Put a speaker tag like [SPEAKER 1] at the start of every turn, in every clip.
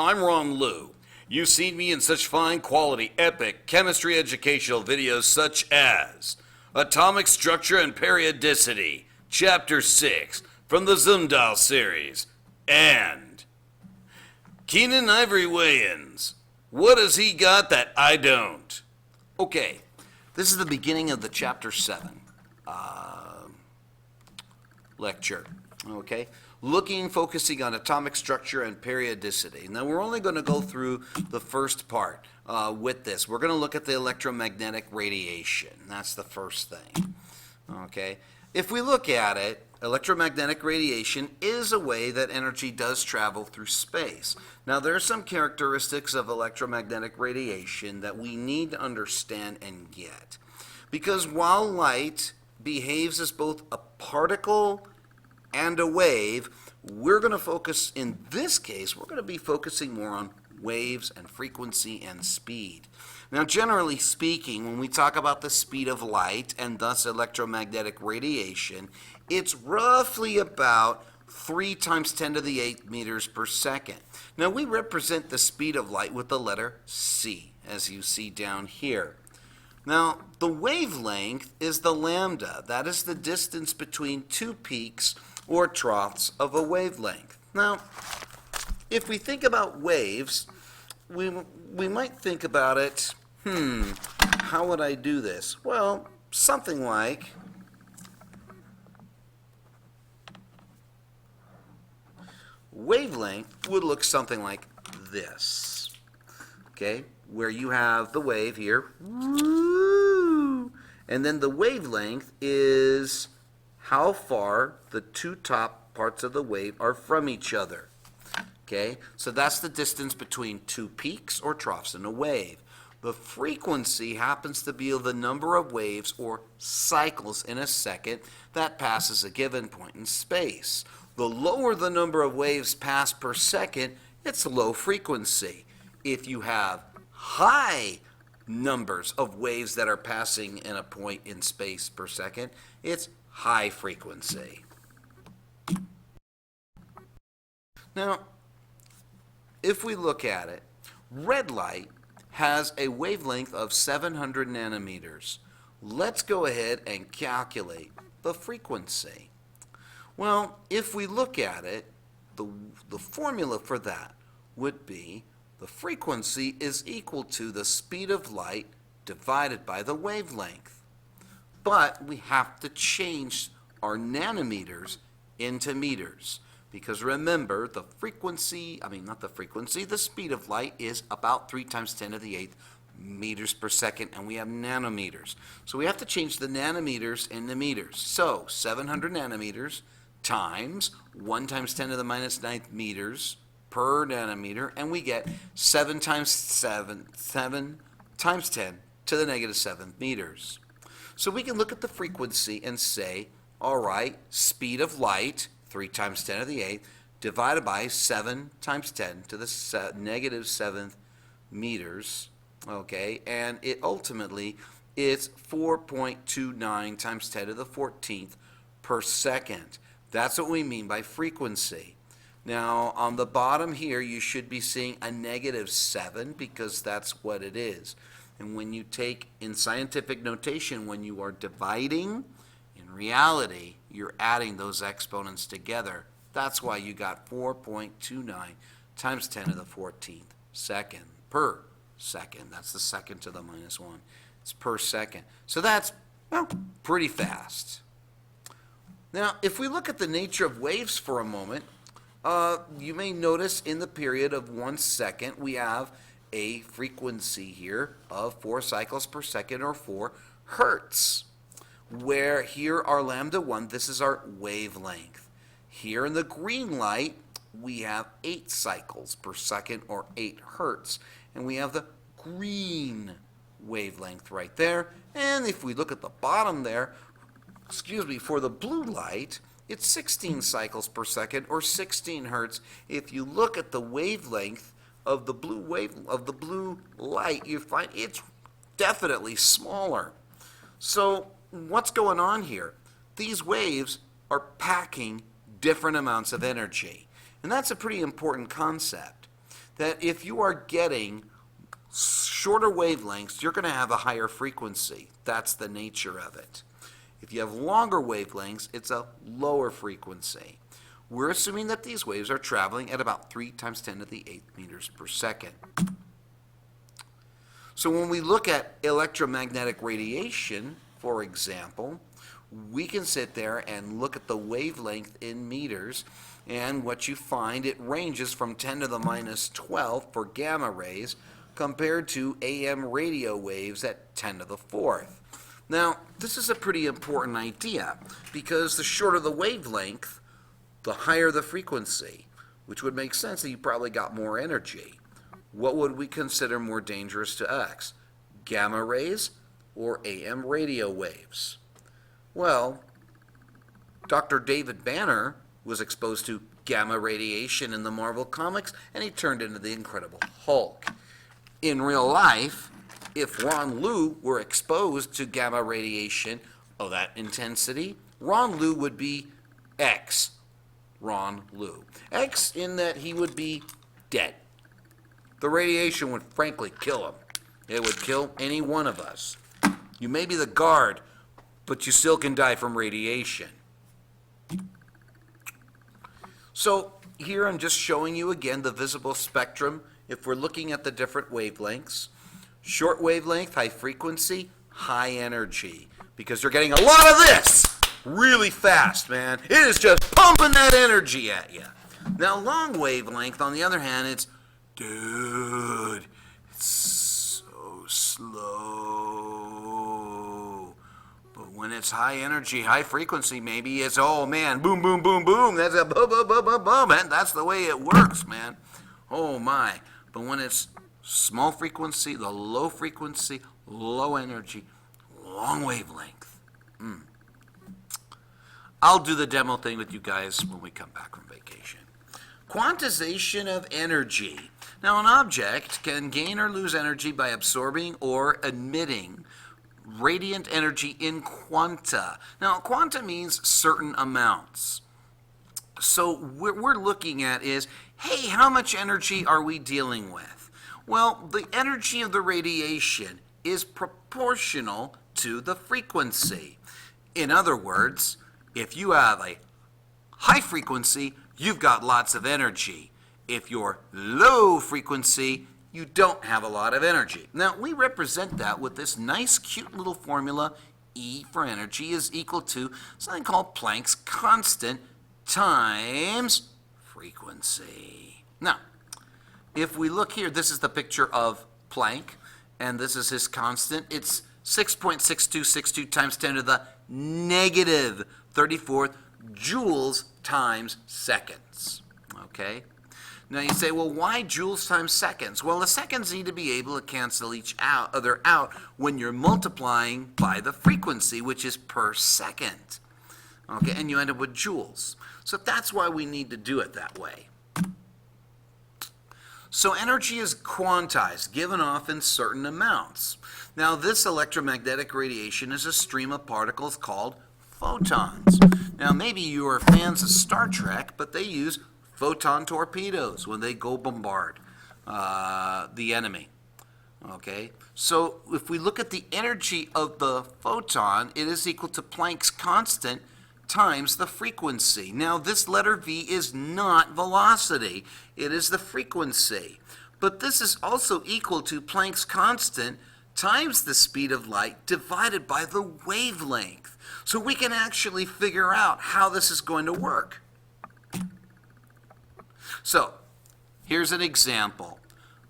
[SPEAKER 1] I'm Ron Liu. You've seen me in such fine quality, epic chemistry educational videos such as Atomic Structure and Periodicity, Chapter 6 from the Zundal series, and Keenan Ivory Wayans. What has he got that I don't? Okay, this is the beginning of the Chapter 7 lecture. Okay, focusing on atomic structure and periodicity. Now we're only going to go through the first part with this. We're going to look at the electromagnetic radiation. That's the first thing. Okay, if we look at it, electromagnetic radiation is a way that energy does travel through space. Now there are some characteristics of electromagnetic radiation that we need to understand and get. Because while light behaves as both a particle and a wave, we're going to focus, in this case, we're going to be focusing more on waves and frequency and speed. Now, generally speaking, when we talk about the speed of light and thus electromagnetic radiation, it's roughly about 3 times 10 to the 8 meters per second. Now, we represent the speed of light with the letter C, as you see down here. Now, the wavelength is the lambda. That is the distance between two peaks or troughs of a wavelength. Now, if we think about waves, we might think about it, how would I do this? Well, something like wavelength would look something like this, okay, where you have the wave here, and then the wavelength is how far the two top parts of the wave are from each other. Okay, so that's the distance between two peaks or troughs in a wave. The frequency happens to be the number of waves or cycles in a second that passes a given point in space. The lower the number of waves passed per second, it's low frequency. If you have high numbers of waves that are passing in a point in space per second, it's high frequency. Now, if we look at it, red light has a wavelength of 700 nanometers. Let's go ahead and calculate the frequency. Well, if we look at it, the formula for that would be the frequency is equal to the speed of light divided by the wavelength. But we have to change our nanometers into meters. Because remember, the speed of light is about 3 times 10 to the 8th meters per second, and we have nanometers. So we have to change the nanometers into meters. So 700 nanometers times 1 times 10 to the minus 9th meters per nanometer, and we get 7 times 7 times 10 to the negative 7th meters. So we can look at the frequency and say, all right, speed of light, 3 times 10 to the 8th, divided by 7 times 10 to the negative 7th meters, okay, and it ultimately is 4.29 times 10 to the 14th per second. That's what we mean by frequency. Now, on the bottom here, you should be seeing a negative 7 because that's what it is. And when you take, in scientific notation, when you are dividing, in reality, you're adding those exponents together. That's why you got 4.29 times 10 to the 14th second per second. That's the second to the minus 1. It's per second. So that's, well, pretty fast. Now, if we look at the nature of waves for a moment, you may notice in the period of 1 second, we have a frequency here of 4 cycles per second, or 4 hertz, where here our lambda 1, this is our wavelength. Here in the green light, we have 8 cycles per second, or 8 hertz, and we have the green wavelength right there. And if we look at the bottom there, for the blue light, it's 16 cycles per second, or 16 hertz. If you look at the wavelength of the blue light, you find it's definitely smaller. So what's going on here? These waves are packing different amounts of energy. And that's a pretty important concept. that if you are getting shorter wavelengths, you're going to have a higher frequency. That's the nature of it. If you have longer wavelengths, it's a lower frequency. We're assuming that these waves are traveling at about 3 times 10 to the 8th meters per second. So when we look at electromagnetic radiation, for example, we can sit there and look at the wavelength in meters, and what you find, it ranges from 10 to the minus 12 for gamma rays compared to AM radio waves at 10 to the 4th. Now, this is a pretty important idea because the shorter the wavelength, the higher the frequency, which would make sense that you probably got more energy. What would we consider more dangerous to us? Gamma rays or AM radio waves? Well, Dr. David Banner was exposed to gamma radiation in the Marvel Comics, and he turned into the Incredible Hulk. In real life, if Ron Liu were exposed to gamma radiation of that intensity, Ron Liu would be X. Ron Liu. X in that he would be dead. The radiation would frankly kill him. It would kill any one of us. You may be the guard, but you still can die from radiation. So here I'm just showing you again the visible spectrum if we're looking at the different wavelengths. Short wavelength, high frequency, high energy, because you're getting a lot of this really fast, man. It is just pumping that energy at you. Now, long wavelength, on the other hand, it's, dude, it's so slow. But when it's high energy, high frequency, maybe it's, oh man, boom, boom, boom, boom. That's a boom, boom, boom, boom, boom, man. That's the way it works, man. Oh my. But when it's small frequency, the low frequency, low energy, long wavelength. I'll do the demo thing with you guys when we come back from vacation. Quantization of energy. Now, an object can gain or lose energy by absorbing or emitting radiant energy in quanta. Now, quanta means certain amounts. So what we're looking at is, hey, how much energy are we dealing with? Well, the energy of the radiation is proportional to the frequency. In other words, if you have a high frequency, you've got lots of energy. If you're low frequency, you don't have a lot of energy. Now, we represent that with this nice, cute little formula. E for energy is equal to something called Planck's constant times frequency. Now, if we look here, this is the picture of Planck, and this is his constant. It's 6.6262 times 10 to the negative 34th joules times seconds. Okay? Now you say, well, why joules times seconds? Well, the seconds need to be able to cancel each other out when you're multiplying by the frequency, which is per second. Okay, and you end up with joules. So that's why we need to do it that way. So energy is quantized, given off in certain amounts. Now, this electromagnetic radiation is a stream of particles called photons. Now, maybe you are fans of Star Trek, but they use photon torpedoes when they go bombard the enemy. Okay, so if we look at the energy of the photon, it is equal to Planck's constant times the frequency. Now, this letter V is not velocity, it is the frequency. But this is also equal to Planck's constant times the speed of light divided by the wavelength. So we can actually figure out how this is going to work. So, here's an example.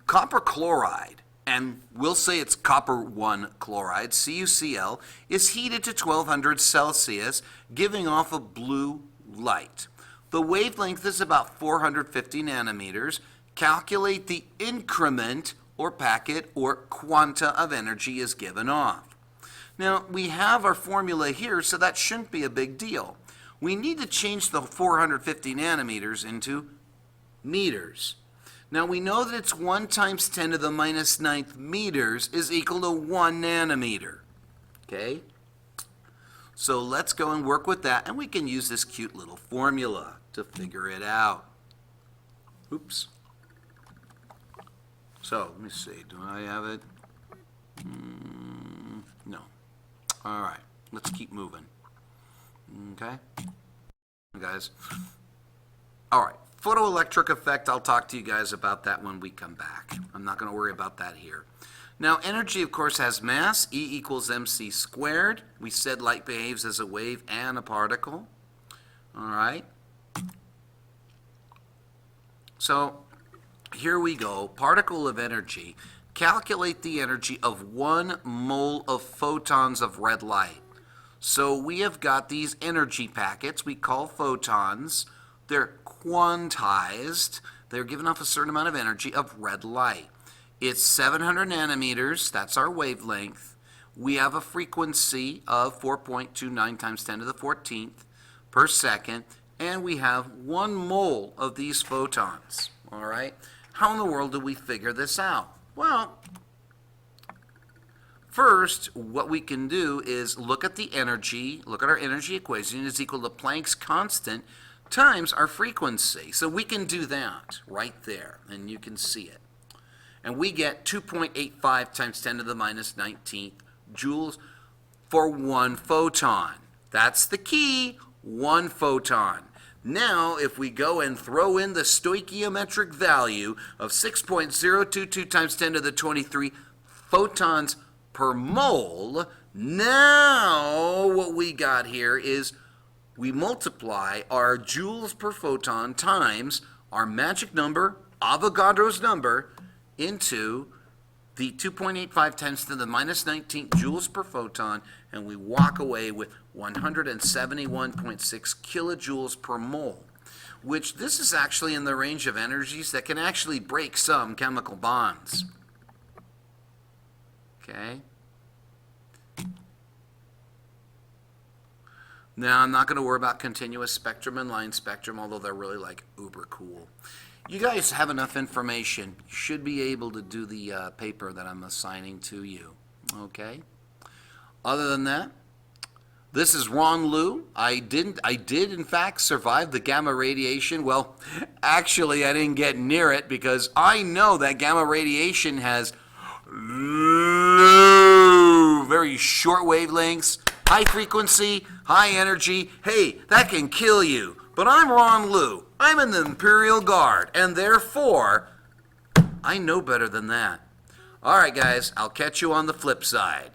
[SPEAKER 1] Copper chloride, and we'll say it's copper 1 chloride, CuCl, is heated to 1200 Celsius, giving off a blue light. The wavelength is about 450 nanometers. Calculate the increment or packet or quanta of energy is given off. Now, we have our formula here, so that shouldn't be a big deal. We need to change the 450 nanometers into meters. Now, we know that it's 1 times 10 to the minus 9th meters is equal to 1 nanometer. Okay? So let's go and work with that, and we can use this cute little formula to figure it out. Oops. So, let me see. Do I have it? No. All right. Let's keep moving. Okay? Guys. All right. Photoelectric effect, I'll talk to you guys about that when we come back. I'm not going to worry about that here. Now, energy, of course, has mass. E equals mc squared. We said light behaves as a wave and a particle. All right? So, here we go. Particle of energy. Calculate the energy of 1 mole of photons of red light. So we have got these energy packets we call photons. They're quantized. They're giving off a certain amount of energy of red light. It's 700 nanometers. That's our wavelength. We have a frequency of 4.29 times 10 to the 14th per second. And we have 1 mole of these photons. All right? How in the world do we figure this out? Well, first, what we can do is look at the energy, look at our energy equation is equal to Planck's constant times our frequency. So we can do that right there, and you can see it. And we get 2.85 times 10 to the minus 19th joules for 1 photon. That's the key, 1 photon. Now, if we go and throw in the stoichiometric value of 6.022 times 10 to the 23 photons per mole, now what we got here is we multiply our joules per photon times our magic number, Avogadro's number, into the 2.85 times to the minus 19 joules per photon, and we walk away with 171.6 kilojoules per mole, which this is actually in the range of energies that can actually break some chemical bonds. Okay? Now, I'm not going to worry about continuous spectrum and line spectrum, although they're really like uber cool. You guys have enough information. You should be able to do the paper that I'm assigning to you. Okay? Other than that, this is Ron Liu. I did in fact survive the gamma radiation. Well, actually I didn't get near it because I know that gamma radiation has very short wavelengths, high frequency, high energy. Hey, that can kill you. But I'm Ron Liu. I'm in the Imperial Guard, and therefore, I know better than that. All right, guys, I'll catch you on the flip side.